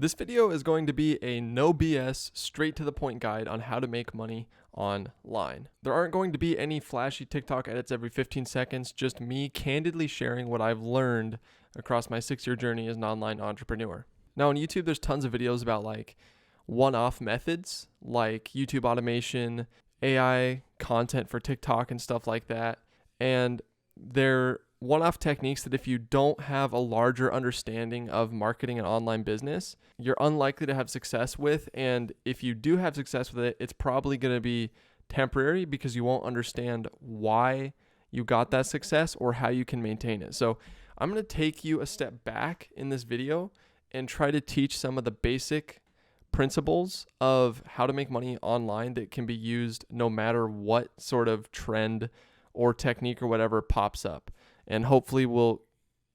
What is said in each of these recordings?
This video is going to be a no BS, straight to the point guide on how to make money online. There aren't going to be any flashy TikTok edits every 15 seconds, just me candidly sharing what I've learned across my 6-year journey as an online entrepreneur. Now on YouTube, there's tons of videos about like one-off methods like YouTube automation, AI content for TikTok and stuff like that. And they're one-off techniques that if you don't have a larger understanding of marketing and online business, you're unlikely to have success with. And if you do have success with it, it's probably going to be temporary because you won't understand why you got that success or how you can maintain it. So I'm going to take you a step back in this video and try to teach some of the basic principles of how to make money online that can be used no matter what sort of trend or technique or whatever pops up. And hopefully we'll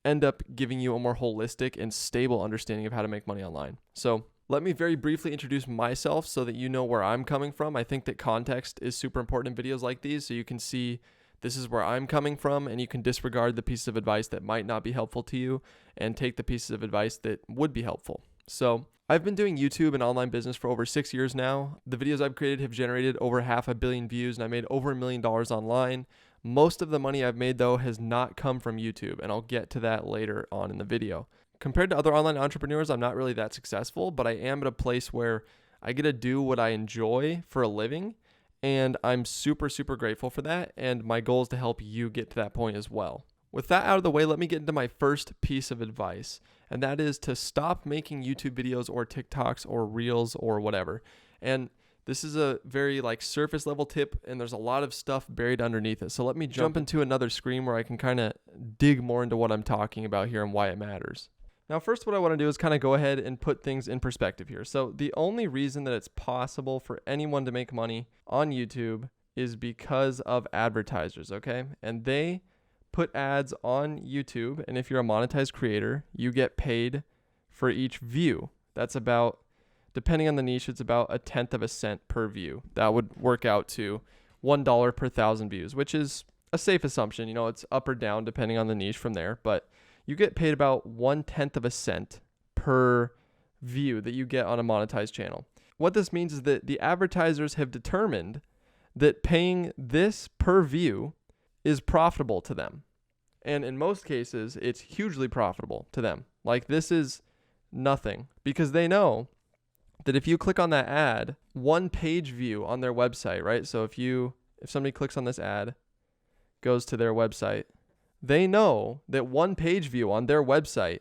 end up giving you a more holistic and stable understanding of how to make money online. So let me very briefly introduce myself so that you know where I'm coming from. I think that context is super important in videos like these, so you can see this is where I'm coming from, and you can disregard the pieces of advice that might not be helpful to you and take the pieces of advice that would be helpful. So I've been doing YouTube and online business for over 6 years now. The videos I've created have generated over 500 million views, and I made over $1 million online. Most of the money I've made, though, has not come from YouTube, and I'll get to that later on in the video. Compared to other online entrepreneurs, I'm not really that successful, but I am at a place where I get to do what I enjoy for a living, and I'm super, super grateful for that, and my goal is to help you get to that point as well. With that out of the way, let me get into my first piece of advice, and that is to stop making YouTube videos or TikToks or Reels or whatever. And this is a very surface level tip, and there's a lot of stuff buried underneath it. So let me jump into another screen where I can kind of dig more into what I'm talking about here and why it matters. Now, first, what I want to do is kind of go ahead and put things in perspective here. So the only reason that it's possible for anyone to make money on YouTube is because of advertisers, okay? And they put ads on YouTube, and if you're a monetized creator, you get paid for each view. That's about, depending on the niche, it's about 1/10 of a cent per view. That would work out to $1 per 1,000 views, which is a safe assumption. You know, it's up or down depending on the niche from there, but you get paid about 1/10 of a cent per view that you get on a monetized channel. What this means is that the advertisers have determined that paying this per view is profitable to them. And in most cases, it's hugely profitable to them. Like, this is nothing, because they know that if you click on that ad, one page view on their website, right? So if somebody clicks on this ad, goes to their website, they know that one page view on their website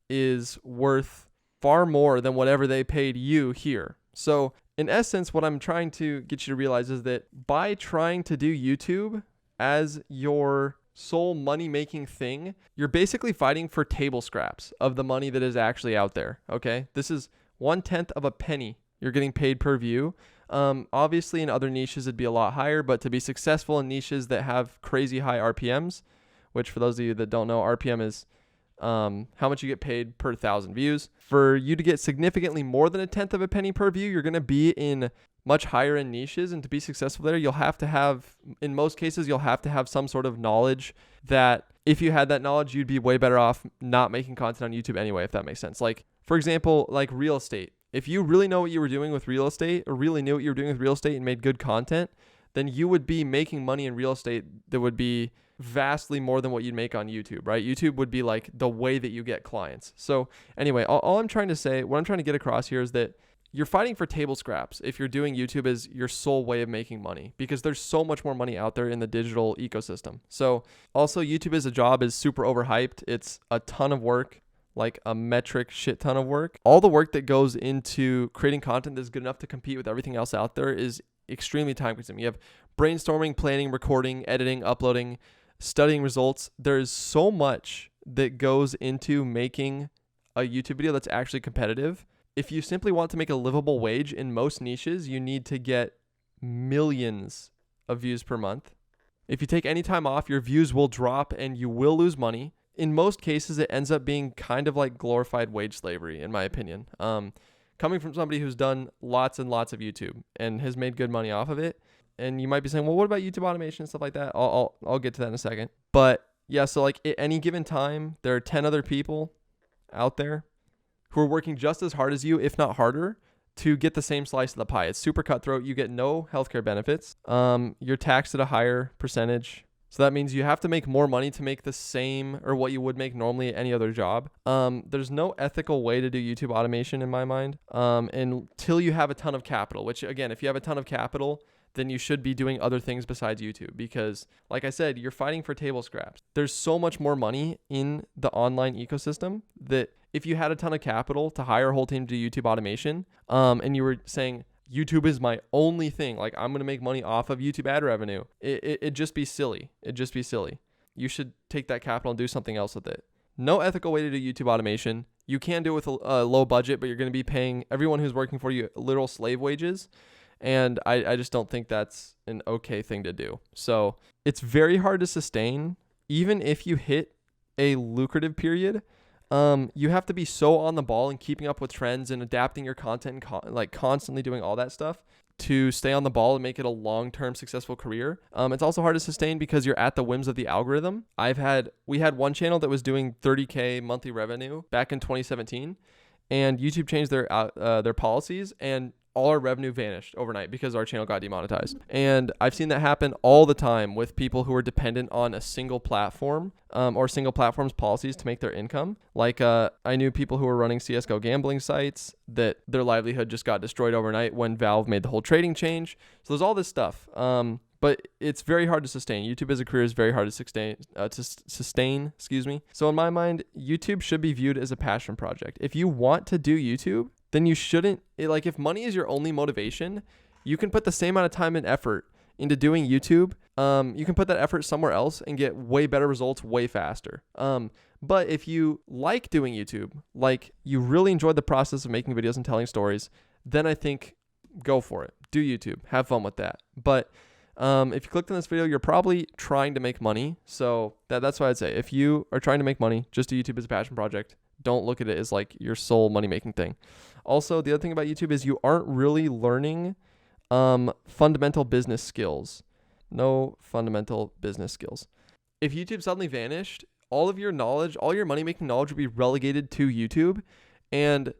is worth far more than whatever they paid you here. So in essence, what I'm trying to get you to realize is that by trying to do YouTube as your sole money-making thing, you're basically fighting for table scraps of the money that is actually out there, okay? This is 1/10 of a penny you're getting paid per view. Obviously, in other niches, it'd be a lot higher, but to be successful in niches that have crazy high RPMs, which for those of you that don't know, RPM is how much you get paid per 1,000 views. For you to get significantly more than 1/10 of a penny per view, you're going to be in much higher end niches, and to be successful there, you'll have to have, in most cases, you'll have to have some sort of knowledge that if you had that knowledge, you'd be way better off not making content on YouTube anyway, if that makes sense. Like, for example, like real estate. If you really know what you were doing with real estate, or really knew what you were doing with real estate and made good content, then you would be making money in real estate that would be vastly more than what you'd make on YouTube, right? YouTube would be like the way that you get clients. So anyway, all I'm trying to say, what I'm trying to get across here is that you're fighting for table scraps if you're doing YouTube as your sole way of making money, because there's so much more money out there in the digital ecosystem. So also, YouTube as a job is super overhyped. It's a ton of work, like a metric shit ton of work. All the work that goes into creating content that's good enough to compete with everything else out there is extremely time consuming. You have brainstorming, planning, recording, editing, uploading, studying results. There's so much that goes into making a YouTube video that's actually competitive. If you simply want to make a livable wage in most niches, you need to get millions of views per month. If you take any time off, your views will drop and you will lose money. In most cases, it ends up being kind of like glorified wage slavery, in my opinion. Coming from somebody who's done lots and lots of YouTube and has made good money off of it. And you might be saying, well, what about YouTube automation and stuff like that? I'll get to that in a second. But yeah, so like at any given time, there are 10 other people out there who are working just as hard as you, if not harder, to get the same slice of the pie. It's super cutthroat. You get no healthcare benefits. You're taxed at a higher percentage. So that means you have to make more money to make the same or what you would make normally at any other job. There's no ethical way to do YouTube automation in my mind until you have a ton of capital, which again, if you have a ton of capital, then you should be doing other things besides YouTube because, like I said, you're fighting for table scraps. There's so much more money in the online ecosystem that if you had a ton of capital to hire a whole team to do YouTube automation, and you were saying, YouTube is my only thing, like I'm going to make money off of YouTube ad revenue, it'd just be silly. It'd just be silly. You should take that capital and do something else with it. No ethical way to do YouTube automation. You can do it with a low budget, but you're going to be paying everyone who's working for you literal slave wages. And I just don't think that's an okay thing to do. So it's very hard to sustain. Even if you hit a lucrative period, you have to be so on the ball and keeping up with trends and adapting your content and like constantly doing all that stuff to stay on the ball and make it a long-term successful career. It's also hard to sustain because you're at the whims of the algorithm. We had one channel that was doing 30K monthly revenue back in 2017, and YouTube changed their policies, and all our revenue vanished overnight because our channel got demonetized. And I've seen that happen all the time with people who are dependent on a single platform or single platform's policies to make their income. Like I knew people who were running CSGO gambling sites that their livelihood just got destroyed overnight when Valve made the whole trading change. So there's all this stuff. But it's very hard to sustain. YouTube as a career is very hard to sustain. So in my mind, YouTube should be viewed as a passion project. If you want to do YouTube, then you shouldn't, if money is your only motivation, you can put the same amount of time and effort into doing YouTube. You can put that effort somewhere else and get way better results way faster. But if you like doing YouTube, like you really enjoyed the process of making videos and telling stories, then I think go for it. Do YouTube. Have fun with that. But if you clicked on this video, you're probably trying to make money. So that's what I'd say. If you are trying to make money, just do YouTube as a passion project. Don't look at it as like your sole money-making thing. Also, the other thing about YouTube is you aren't really learning fundamental business skills. No fundamental business skills. If YouTube suddenly vanished, all of your knowledge, all your money-making knowledge would be relegated to YouTube. And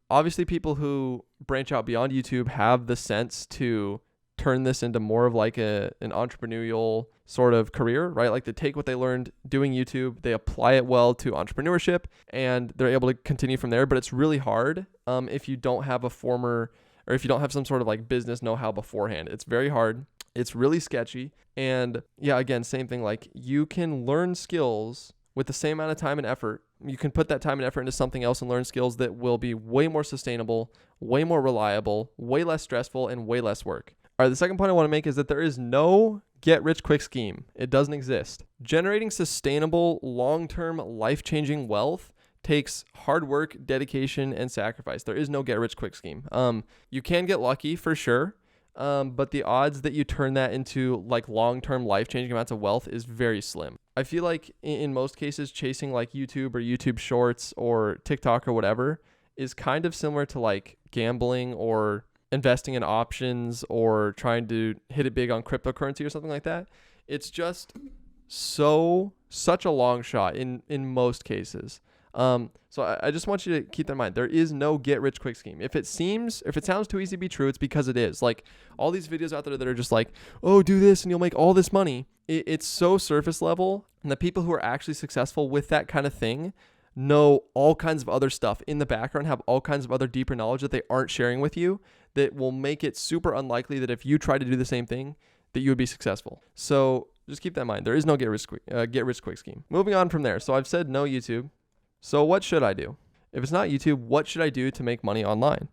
obviously people who branch out beyond YouTube have the sense to turn this into more of like an entrepreneurial sort of career, right? Like they take what they learned doing YouTube, they apply it well to entrepreneurship, and they're able to continue from there. But it's really hard if you don't have if you don't have some sort of like business know-how beforehand. It's very hard. It's really sketchy. And yeah, again, same thing. Like you can learn skills with the same amount of time and effort. You can put that time and effort into something else and learn skills that will be way more sustainable, way more reliable, way less stressful, and way less work. All right, the second point I want to make is that there is no get-rich-quick scheme. It doesn't exist. Generating sustainable, long-term, life-changing wealth takes hard work, dedication, and sacrifice. There is no get-rich-quick scheme. You can get lucky for sure, but the odds that you turn that into like long-term, life-changing amounts of wealth is very slim. I feel like in most cases, chasing like YouTube or YouTube Shorts or TikTok or whatever is kind of similar to like gambling or investing in options or trying to hit it big on cryptocurrency or something like that. It's just such a long shot in most cases. So I just want you to keep that in mind. There is no get rich quick scheme. If it sounds too easy to be true, it's because it is. Like all these videos out there that are just like, oh, do this and you'll make all this money. It's so surface level, and the people who are actually successful with that kind of thing know all kinds of other stuff in the background, have all kinds of other deeper knowledge that they aren't sharing with you that will make it super unlikely that if you try to do the same thing, that you would be successful. So just keep that in mind. There is no get rich quick scheme. Moving on from there. So I've said no YouTube. So what should I do? If it's not YouTube, what should I do to make money online?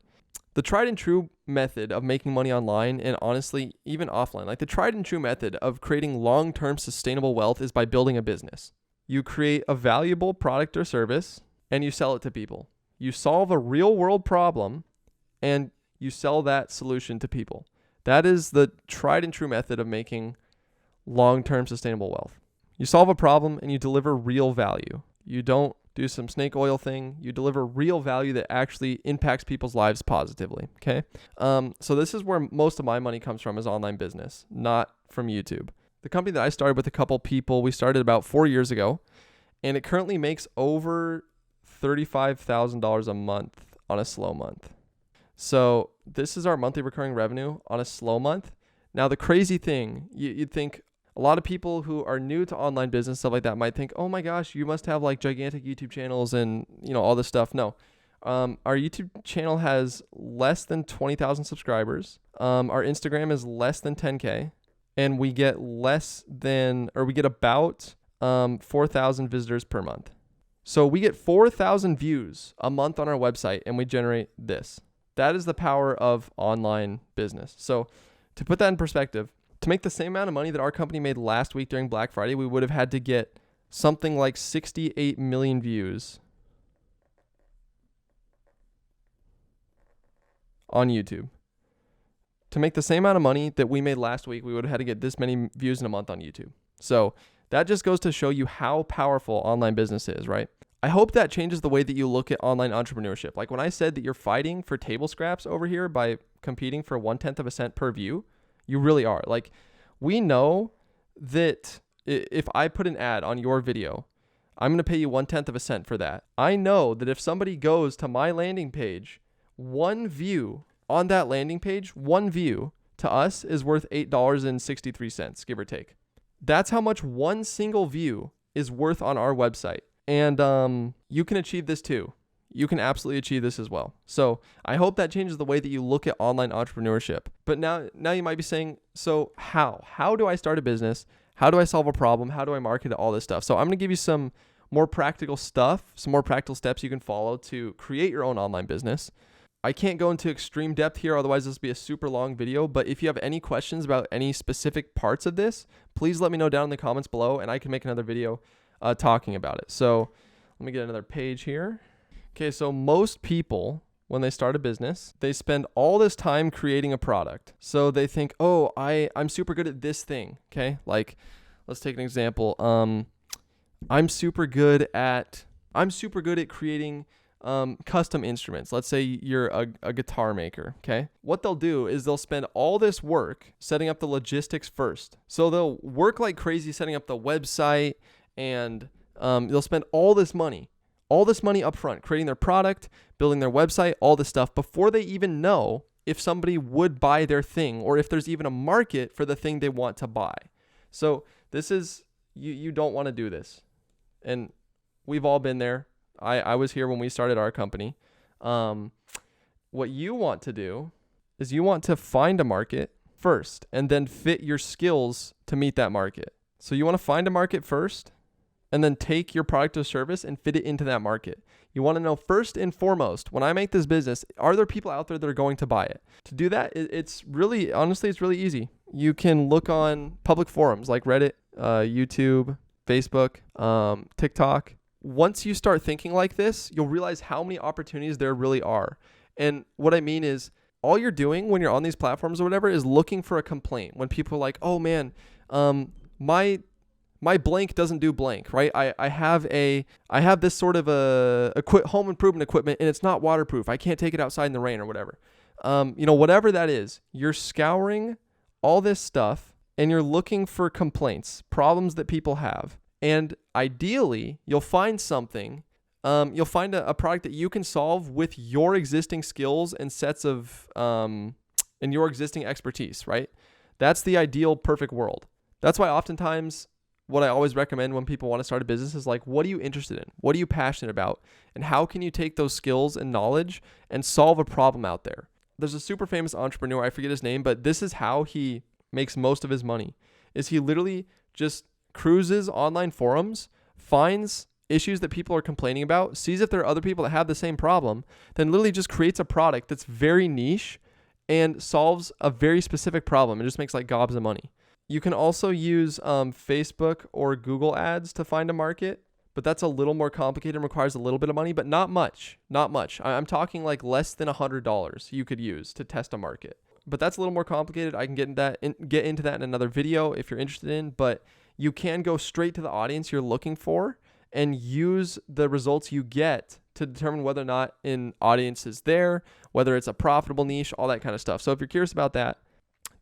The tried and true method of making money online, and honestly, even offline, like the tried and true method of creating long-term sustainable wealth is by building a business. You create a valuable product or service and you sell it to people. You solve a real world problem and you sell that solution to people. That is the tried and true method of making long-term sustainable wealth. You solve a problem and you deliver real value. You don't do some snake oil thing. You deliver real value that actually impacts people's lives positively. Okay. So this is where most of my money comes from, is online business, not from YouTube. The company that I started with a couple people, we started about 4 years ago, and it currently makes over $35,000 a month on a slow month. So this is our monthly recurring revenue on a slow month. Now, the crazy thing, you'd think a lot of people who are new to online business, stuff like that, might think, oh my gosh, you must have like gigantic YouTube channels and, all this stuff. No, our YouTube channel has less than 20,000 subscribers. Our Instagram is less than 10K, and we get about 4,000 visitors per month. So we get 4,000 views a month on our website, and we generate this. That is the power of online business. So to put that in perspective, to make the same amount of money that our company made last week during Black Friday, we would have had to get something like 68 million views on YouTube. To make the same amount of money that we made last week, we would have had to get this many views in a month on YouTube. So that just goes to show you how powerful online business is, right? I hope that changes the way that you look at online entrepreneurship. Like when I said that you're fighting for table scraps over here by competing for 1/10 of a cent per view, you really are. Like, we know that if I put an ad on your video, I'm going to pay you 1/10 of a cent for that. I know that if somebody goes to my landing page, one view on that landing page, one view to us is worth $8.63, give or take. That's how much one single view is worth on our website. And you can achieve this too. You can absolutely achieve this as well. So I hope that changes the way that you look at online entrepreneurship. But now you might be saying, so how? How do I start a business? How do I solve a problem? How do I market it? All this stuff. So I'm going to give you some more practical stuff, some more practical steps you can follow to create your own online business. I can't go into extreme depth here, otherwise this will be a super long video. But if you have any questions about any specific parts of this, please let me know down in the comments below, and I can make another video talking about it. So let me get another page here. Okay, so most people, when they start a business, they spend all this time creating a product. So they think, oh, I'm super good at this thing. Okay, like let's take an example. I'm super good at creating custom instruments. Let's say you're a guitar maker. Okay, what they'll do is they'll spend all this work setting up the logistics first. So they'll work like crazy setting up the website, and they'll spend all this money up front, creating their product, building their website, all this stuff before they even know if somebody would buy their thing or if there's even a market for the thing they want to buy. So this is, you don't want to do this. And we've all been there. I was here when we started our company. What you want to do is you want to find a market first and then fit your skills to meet that market. So you want to find a market first and then take your product or service and fit it into that market. You want to know first and foremost, when I make this business, are there people out there that are going to buy it? To do that, it's really easy. You can look on public forums like Reddit, YouTube, Facebook, TikTok. Once you start thinking like this, you'll realize how many opportunities there really are. And what I mean is, all you're doing when you're on these platforms or whatever is looking for a complaint. When people are like, oh man, my blank doesn't do blank, right? I have this sort of home improvement equipment and it's not waterproof. I can't take it outside in the rain or whatever. Whatever that is, you're scouring all this stuff and you're looking for complaints, problems that people have. And ideally, you'll find something. You'll find a product that you can solve with your existing skills and sets of and your existing expertise, right? That's the ideal perfect world. That's why oftentimes what I always recommend when people want to start a business is like, what are you interested in? What are you passionate about? And how can you take those skills and knowledge and solve a problem out there? There's a super famous entrepreneur, I forget his name, but this is how he makes most of his money, is he literally just cruises online forums, finds issues that people are complaining about, sees if there are other people that have the same problem, then literally just creates a product that's very niche and solves a very specific problem. It just makes like gobs of money. You can also use Facebook or Google ads to find a market, but that's a little more complicated and requires a little bit of money, but not much. I'm talking like less than $100 you could use to test a market. But that's a little more complicated. I can get into that in another video if you're interested in, but you can go straight to the audience you're looking for and use the results you get to determine whether or not an audience is there, whether it's a profitable niche, all that kind of stuff. So if you're curious about that,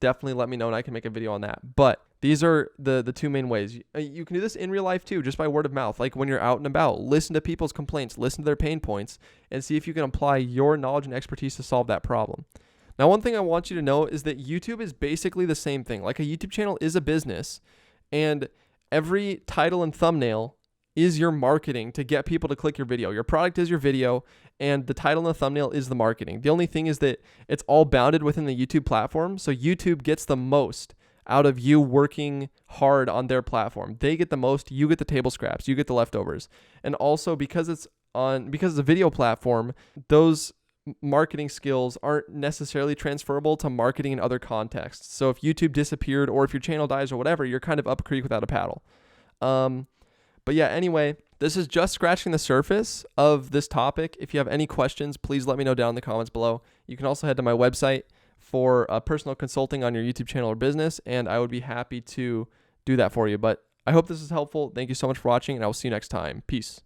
definitely let me know and I can make a video on that. But These are the two main ways. You can do this in real life too, just by word of mouth. Like when you're out and about, listen to people's complaints, listen to their pain points, and see if you can apply your knowledge and expertise to solve that problem. Now, one thing I want you to know is that YouTube is basically the same thing. Like a YouTube channel is a business, and every title and thumbnail is your marketing to get people to click your video. Your product is your video, and the title and the thumbnail is the marketing. The only thing is that it's all bounded within the YouTube platform, so YouTube gets the most out of you working hard on their platform. They get the most, you get the table scraps, you get the leftovers. And also because it's a video platform, those marketing skills aren't necessarily transferable to marketing in other contexts. So if YouTube disappeared or if your channel dies or whatever, you're kind of up a creek without a paddle. But yeah, anyway, this is just scratching the surface of this topic. If you have any questions, please let me know down in the comments below. You can also head to my website for personal consulting on your YouTube channel or business, and I would be happy to do that for you. But I hope this is helpful. Thank you so much for watching, and I will see you next time. Peace.